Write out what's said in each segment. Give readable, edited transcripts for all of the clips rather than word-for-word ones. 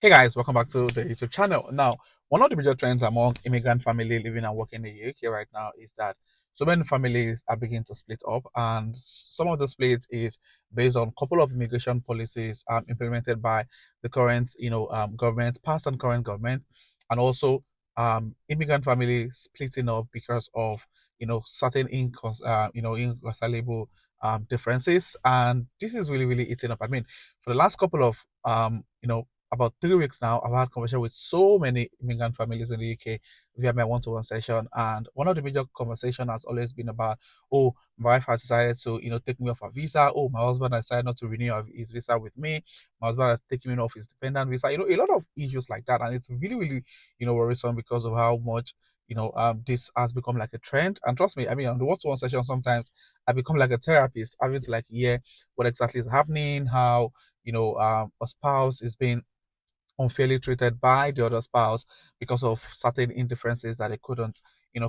Hey guys, welcome back to the YouTube channel. Now, one of the major trends among immigrant family living and working in the UK right now is that so many families are beginning to split up, and some of the split is based on a couple of immigration policies implemented by the current, government, past and current government, and also immigrant families splitting up because of certain irreconcilable differences, and this is really eating up. I mean, for the last couple of about 3 weeks now, I've had conversation with so many immigrant families in the UK via my one-to-one session, and one of the major conversation has always been about, oh, my wife has decided to, take me off a visa. Oh, my husband has decided not to renew his visa with me. My husband has taken me off his dependent visa. A lot of issues like that, and it's really, worrisome because of how much this has become like a trend. And trust me, I mean, on the one-to-one session, sometimes I become like a therapist, having to like hear what exactly is happening, how a spouse is being unfairly treated by the other spouse because of certain indifferences that they couldn't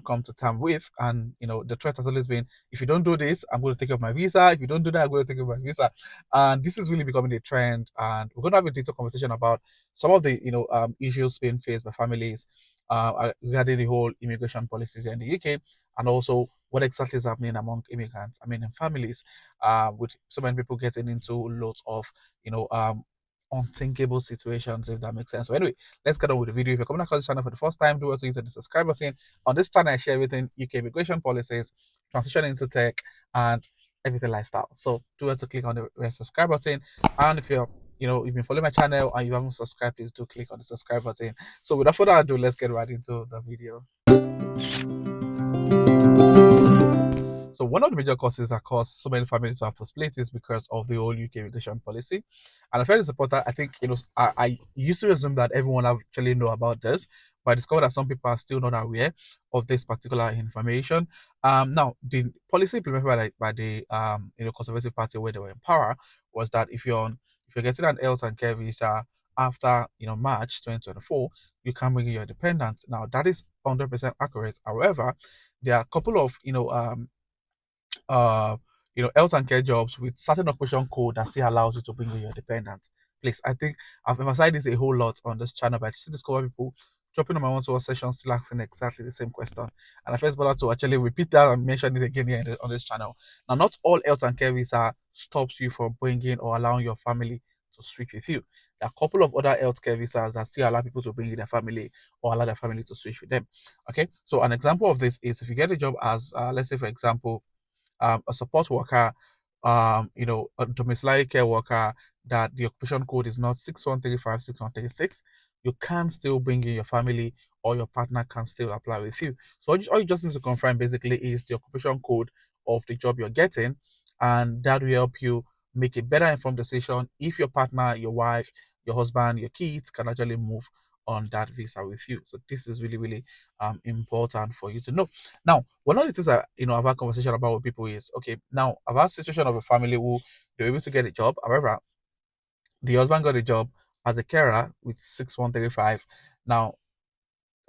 come to terms with. And the threat has always been, if you don't do this, I'm going to take off my visa. If you don't do that, I'm going to take off my visa. And this is really becoming a trend, and we're going to have a detailed conversation about some of the issues being faced by families regarding the whole immigration policies here in the UK, and also what exactly is happening among immigrants, I mean in families, with so many people getting into lots of you know um unthinkable situations, if that makes sense. So anyway, let's get on with the video. If you're coming across this channel for the first time, do also hit the subscribe button. On this channel, I share everything UK immigration policies, transition into tech, and everything lifestyle. So do also click on the subscribe button. And if you've been following my channel and you haven't subscribed, please do click on the subscribe button. So without further ado, let's get right into the video. So one of the major causes that cause so many families to have to split is because of the whole UK immigration policy. And I felt it's important. I think I used to assume that everyone actually know about this, but I discovered that some people are still not aware of this particular information. Now the policy implemented by the Conservative Party when they were in power was that if you're getting an health and care visa after March 2024, you can bring in your dependents. Now that is 100% accurate. However, there are a couple of uh health and care jobs with certain occupation code that still allows you to bring in your dependents. Please, I think I've emphasized this a whole lot on this channel, but I still discover people dropping on my one-to-one session still asking exactly the same question. And I first bother to actually repeat that and mention it again here on this channel. Now, not all health and care visa stops you from bringing or allowing your family to switch with you. There are a couple of other healthcare visas that still allow people to bring in their family or allow their family to switch with them. Okay, so an example of this is if you get a job as, let's say, for example, a support worker, a domiciliary care worker, that the occupation code is not 6135, 6136, you can still bring in your family, or your partner can still apply with you. So all you just need to confirm basically is the occupation code of the job you're getting, and that will help you make a better informed decision if your partner, your wife, your husband, your kids can actually move on that visa with you. So this is really important for you to know. Now, one of the things that I've had conversation about with people is, okay, now I've had situation of a family who they were able to get a job. However, the husband got a job as a carer with 6135. Now,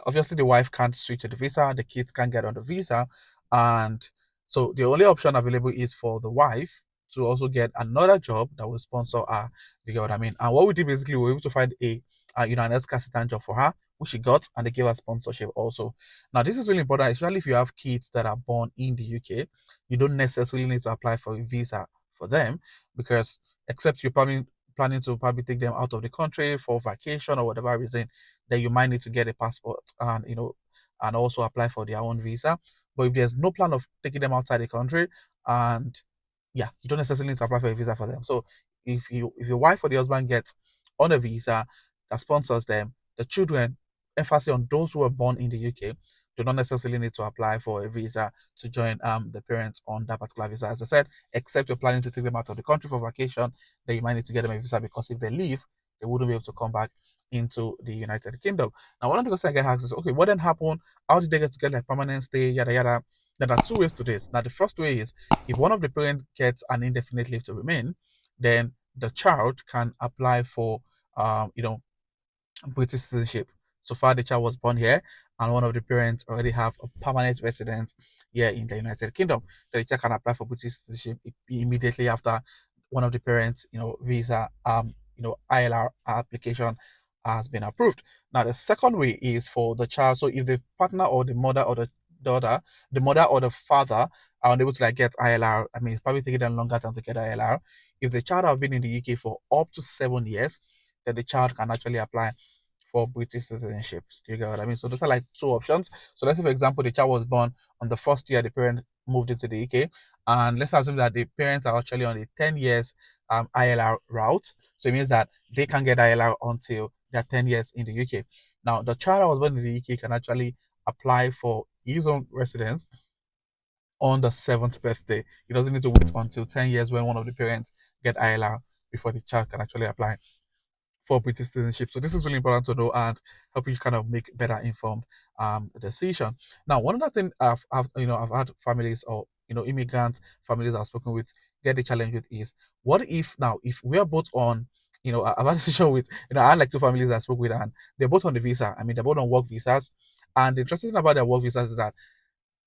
obviously the wife can't switch to the visa, the kids can't get on the visa, and so the only option available is for the wife to also get another job that will sponsor her. You get what I mean? And what we did basically, we were able to find an healthcare assistant job for her, which she got, and they gave her sponsorship also. Now this is really important, especially if you have kids that are born in the UK. You don't necessarily need to apply for a visa for them, because except you're planning to probably take them out of the country for vacation or whatever reason, then you might need to get a passport and and also apply for their own visa. But if there's no plan of taking them outside the country, and yeah, you don't necessarily need to apply for a visa for them. So if your wife or the husband gets on a visa that sponsors them, the children, emphasis on those who are born in the UK, do not necessarily need to apply for a visa to join the parents on that particular visa. As I said, except you're planning to take them out of the country for vacation, then you might need to get them a visa, because if they leave, they wouldn't be able to come back into the United Kingdom. Now, one of the questions I get asked is, okay, what then happened? How did they get to get like permanent stay? Yada yada. There are two ways to this. Now, the first way is if one of the parents gets an indefinite leave to remain, then the child can apply for, British citizenship. So far, the child was born here, and one of the parents already have a permanent residence here in the United Kingdom. The child can apply for British citizenship immediately after one of the parents, visa, ILR application has been approved. Now, the second way is for the child. So, if the partner or the mother or the daughter, the mother or the father are unable to like get ILR, I mean, it's probably taking them longer time to get ILR. If the child have been in the UK for up to 7 years, then the child can actually apply for British citizenship. Do you get what I mean? So those are like two options. So let's say, for example, the child was born on the first year the parent moved into the UK, and let's assume that the parents are actually on the 10 years ILR route. So it means that they can get ILR until they're 10 years in the UK. Now, the child that was born in the UK can actually apply for his own residence on the seventh birthday. He doesn't need to wait until 10 years when one of the parents get ILR before the child can actually apply for British citizenship. So this is really important to know and help you kind of make better informed decision. Now, one other thing I've had families or immigrant families I've spoken with get the challenge with is, what if now if we are both on, I've had a decision with, I had like two families I spoke with, and they're both on the visa. I mean, they're both on work visas. And the interesting thing about their work visas is that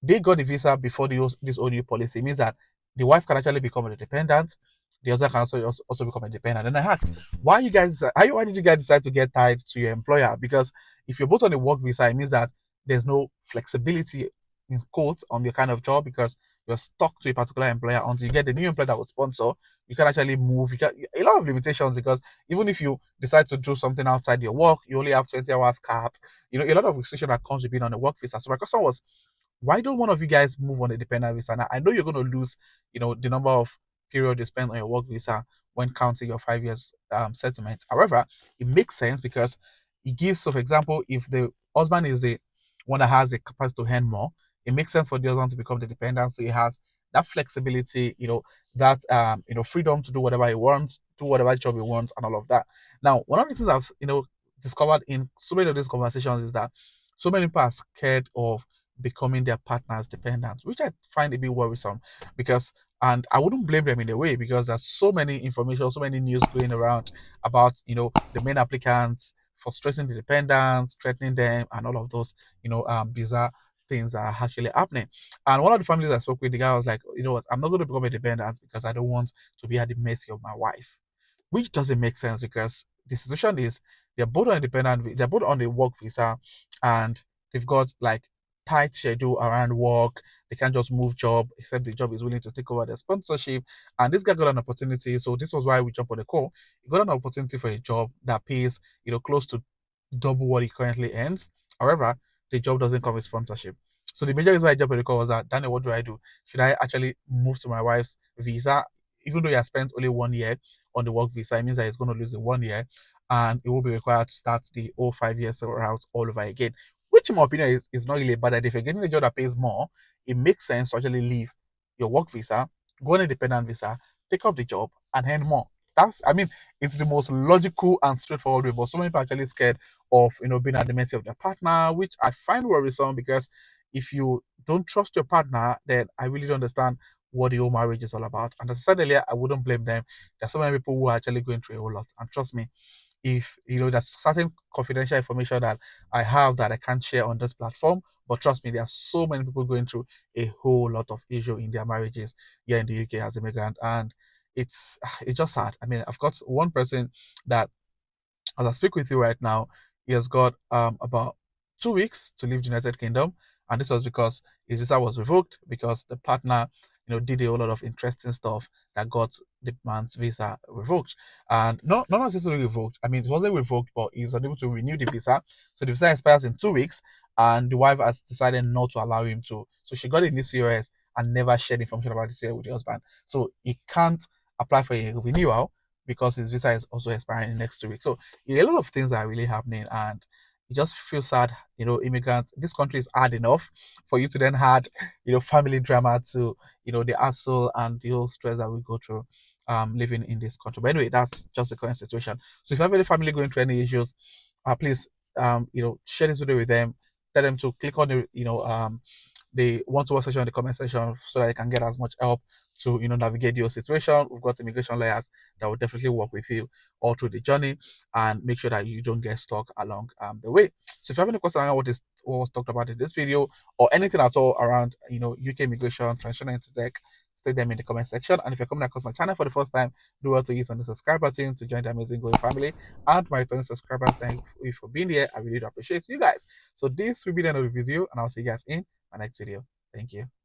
they got the visa before this old new policy. It means that the wife can actually become a dependent. The husband can also become a dependent. And I asked, why did you guys decide to get tied to your employer? Because if you're both on a work visa, it means that there's no flexibility in quotes on your kind of job, because you're stuck to a particular employer until you get the new employer that will sponsor. You can actually move. You get a lot of limitations, because even if you decide to do something outside your work, you only have 20 hours cap. A lot of restriction that comes with being on a work visa. So my question was, why don't one of you guys move on a dependent visa? Now, I know you're going to lose, the number of period you spend on your work visa when counting your 5 years settlement. However, it makes sense because it gives, so for example, if the husband is the one that has the capacity to earn more, it makes sense for the husband to become the dependent. So he has that flexibility, that freedom to do whatever he wants, do whatever job he wants, and all of that. Now, one of the things I've discovered in so many of these conversations is that so many people are scared of becoming their partner's dependent, which I find a bit worrisome, because, and I wouldn't blame them in a way, because there's so many information, so many news going around about, the main applicants frustrating the dependents, threatening them, and all of those, bizarre things that are actually happening. And one of the families I spoke with, the guy was like, you know what, I'm not going to become a dependent because I don't want to be at the mercy of my wife, which doesn't make sense, because the situation is they're both on independent, they're both on the work visa, and they've got like tight schedule around work. They can't just move job except the job is willing to take over their sponsorship. And this guy got an opportunity, so this was why we jumped on the call. He got an opportunity for a job that pays, close to double what he currently earns. However, the job doesn't come with sponsorship. So the major reason why I jumped on the call was that, Daniel, what do I do? Should I actually move to my wife's visa, even though he has spent only 1 year on the work visa? It means that he's going to lose the 1 year, and it will be required to start the whole 5 years route all over again. Which, in my opinion, is not really a bad idea. If you're getting a job that pays more, it makes sense to actually leave your work visa, go on a dependent visa, take up the job, and earn more. I mean, it's the most logical and straightforward way. But so many people are actually scared of, being at the mercy of their partner, which I find worrisome, because if you don't trust your partner, then I really don't understand what the whole marriage is all about. And as I said earlier, I wouldn't blame them. There's so many people who are actually going through a whole lot. And trust me, if there's certain confidential information that I have that I can't share on this platform, but trust me, there are so many people going through a whole lot of issue in their marriages here in the UK as immigrant, and it's just sad. I mean, I've got one person that, as I speak with you right now, he has got about 2 weeks to leave the United Kingdom, and this was because his visa was revoked because the partner, did a whole lot of interesting stuff that got the man's visa revoked. And not necessarily revoked. I mean, it wasn't revoked, but he's unable to renew the visa. So the visa expires in 2 weeks, and the wife has decided not to allow him to. So she got a new COS and never shared information about the COS with the husband. So he can't apply for a renewal because his visa is also expiring in the next 2 weeks. So a lot of things are really happening, and you just feel sad. Immigrants, this country is hard enough for you to then add, family drama to, the hassle and the whole stress that we go through living in this country. But anyway, that's just the current situation. So if you have any family going through any issues, please, share this video with them. Tell them to click on the one-to-one section in the comment section so that they can get as much help to navigate your situation. We've got immigration lawyers that will definitely work with you all through the journey and make sure that you don't get stuck along the way. So if you have any questions around what was talked about in this video, or anything at all around UK immigration, transition into tech, state them in the comment section. And if you're coming across my channel for the first time, do well to hit on the subscribe button to join the amazing Going family. And my returning subscribers, thank you for being here. I really do appreciate you guys. So this will be the end of the video, and I'll see you guys in my next video. Thank you.